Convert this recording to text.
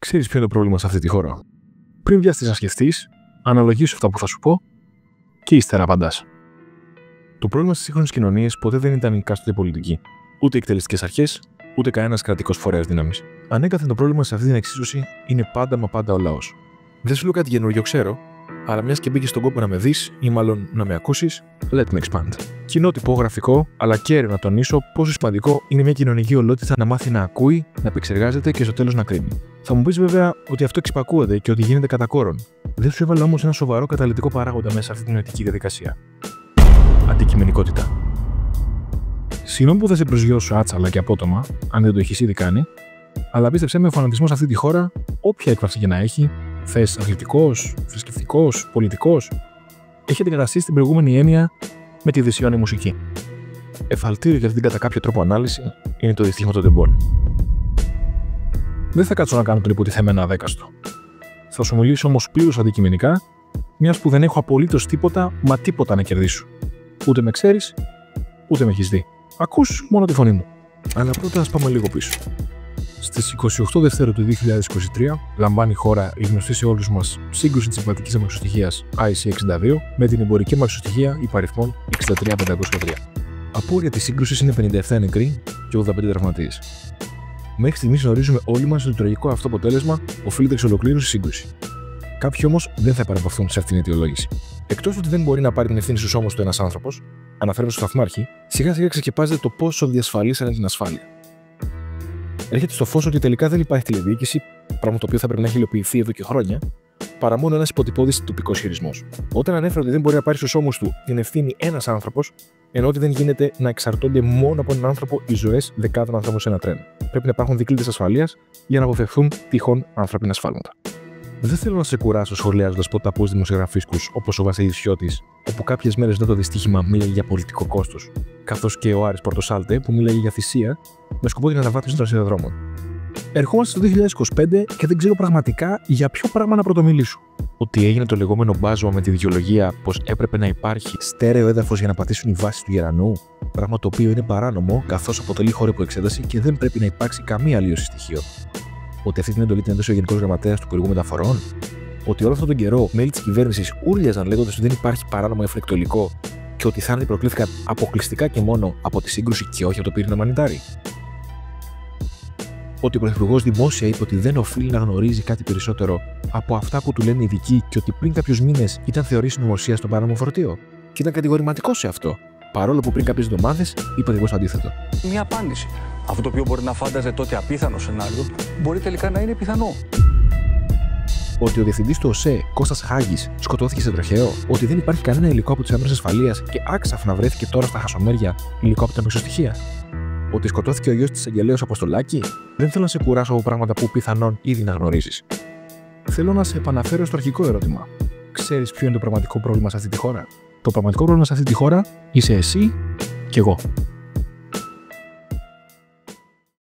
Ξέρεις ποιο είναι το πρόβλημα σε αυτή τη χώρα? Πριν βιαστείς να σκεφτείς, αναλογίσου αυτά που θα σου πω και ύστερα απαντάς. Το πρόβλημα στις σύγχρονες κοινωνίες ποτέ δεν ήταν η εκάστοτε πολιτική, ούτε οι εκτελεστικές αρχές, ούτε κανένας κρατικός φορέας δύναμης. Ανέκαθεν το πρόβλημα σε αυτή την εξίσωση είναι πάντα μα πάντα ο λαός. Δεν σου λέω κάτι καινούριο, ξέρω, αλλά μιας και μπήκες στον κόπο να με δεις ή μάλλον να με ακούσεις, let me expand. Κοινότυπο, γραφικό, αλλά κέριο να τονίσω πόσο σημαντικό είναι μια κοινωνική ολότητα να μάθει να ακούει, να επεξεργάζεται και στο τέλος να κρίνει. Θα μου πεις βέβαια ότι αυτό εξυπακούεται και ότι γίνεται κατά κόρον. Δεν σου έβαλα όμως ένα σοβαρό καταλυτικό παράγοντα μέσα σε αυτή την νοητική διαδικασία. Αντικειμενικότητα. Συγγνώμη που θα σε προσγειώσω άτσαλα και απότομα, αν δεν το έχεις ήδη κάνει, αλλά πίστεψέ με, ο φανατισμός σε αυτή τη χώρα, όποια έκφραση και να έχει, θες αθλητικός, θρησκευτικός, πολιτικός, έχει αντικαταστήσει την προηγούμενη έννοια με τη δυσιώνη μουσική. Εφαλτήριο για αυτήν την κατά κάποιο τρόπο ανάλυση είναι το δυστύχημα των τεμπών. Δεν θα κάτσω να κάνω τον υποτιθέμενο αδέκαστο. Θα σου μιλήσω όμως πλήρως αντικειμενικά, μιας που δεν έχω απολύτως τίποτα, μα τίποτα να κερδίσω. Ούτε με ξέρεις, ούτε με έχεις δει. Ακούς μόνο τη φωνή μου. Αλλά πρώτα ας πάμε λίγο πίσω. Στις 28 Δευτέρου του 2023 λαμβάνει η χώρα η γνωστή σε όλους μας σύγκρουση της συμβατικής αμαξοστοιχείας IC62 με την εμπορική αμαξοστοιχεία υπαριθμών 63503. Απόρρια της σύγκρουσης είναι 57 νεκροί και 85 τραυματίες. Μέχρι στιγμής γνωρίζουμε όλοι μας ότι το τραγικό αυτό αποτέλεσμα οφείλεται εξ ολοκλήρου στη σύγκρουση. Κάποιοι όμως δεν θα επαναπαυθούν σε αυτήν την αιτιολόγηση. Εκτός ότι δεν μπορεί να πάρει την ευθύνη στους ώμους του ένας άνθρωπος, αναφέρουμε στο σταθμάρχη, σιγά σιγά ξεκεπάζεται το πόσο διασφαλίσανε την ασφάλεια. Έρχεται στο φως ότι τελικά δεν υπάρχει τηλεδιοίκηση, πράγμα το οποίο θα πρέπει να έχει υλοποιηθεί εδώ και χρόνια, παρά μόνο ένας υποτυπώδης τοπικός χειρισμός. Όταν ανέφερε ότι δεν μπορεί να πάρει στους ώμους του την ευθύνη ένας άνθρωπος, ενώ ότι δεν γίνεται να εξαρτώνται μόνο από έναν άνθρωπο οι ζωές δεκάδων ανθρώπων σε ένα τρένο. Πρέπει να υπάρχουν δικλείδες ασφαλείας για να αποφευθούν τυχόν ανθρώπινα σφάλματα. Δεν θέλω να σε κουράσω σχολιάζοντας ποταπούς δημοσιογραφίσκους όπως ο Βασίλης Σιώτης, όπου κάποιες μέρες μετά το δυστύχημα μίλαγε για πολιτικό κόστος, καθώς και ο Άρης Πορτοσάλτε που μίλαγε για θυσία με σκοπό την αναβάθμιση των σιδηροδρόμων. Ερχόμαστε στο 2025 και δεν ξέρω πραγματικά για ποιο πράγμα να πρωτομιλήσω. Ότι έγινε το λεγόμενο μπάζωμα με τη δικαιολογία πως έπρεπε να υπάρχει στέρεο έδαφος για να πατήσουν οι βάσεις του γερανού, πράγμα το οποίο είναι παράνομο καθώς αποτελεί χώρο υποεξέταση και δεν πρέπει να υπάρξει καμία αλλίωση στοιχείων. Ότι αυτή την εντολή την έδωσε ο Γενικός Γραμματέας του Υπουργείου Μεταφορών. Ότι όλο αυτόν τον καιρό μέλη της κυβέρνησης ούρλιαζαν λέγοντας ότι δεν υπάρχει παράνομο εφρεκτολικό και ότι οι θάνατοι προκλήθηκαν αποκλειστικά και μόνο από τη σύγκρουση και όχι από το πύρινο μανιτάρι. Ότι ο Πρωθυπουργός δημόσια είπε ότι δεν οφείλει να γνωρίζει κάτι περισσότερο από αυτά που του λένε οι ειδικοί και ότι πριν κάποιους μήνες ήταν θεωρήσει συνωμοσία στο παράνομο φορτίο. Και ήταν κατηγορηματικός σε αυτό. Παρόλο που πριν κάποιες εβδομάδες είπε ακριβώς το αντίθετο. Μια απάντηση. Αυτό το οποίο μπορεί να φάνταζε τότε απίθανο σενάριο, μπορεί τελικά να είναι πιθανό. Ότι ο διευθυντής του ΟΣΕ, Κώστας Χάγης, σκοτώθηκε σε τροχαίο. Ότι δεν υπάρχει κανένα υλικό από τις άμυνες ασφαλείας και άξαφνα βρέθηκε τώρα στα χασομέρια υλικό από τα αμαξοστοιχεία. Ότι σκοτώθηκε ο γιος της Αγγελέως Αποστολάκη. Δεν θέλω να σε κουράσω από πράγματα που πιθανόν ήδη να γνωρίζεις. Θέλω να σε επαναφέρω στο αρχικό ερώτημα. Ξέρεις ποιο είναι το πραγματικό πρόβλημα σε αυτή τη χώρα? Το πραγματικό πρόβλημα σε αυτή τη χώρα είσαι εσύ και εγώ.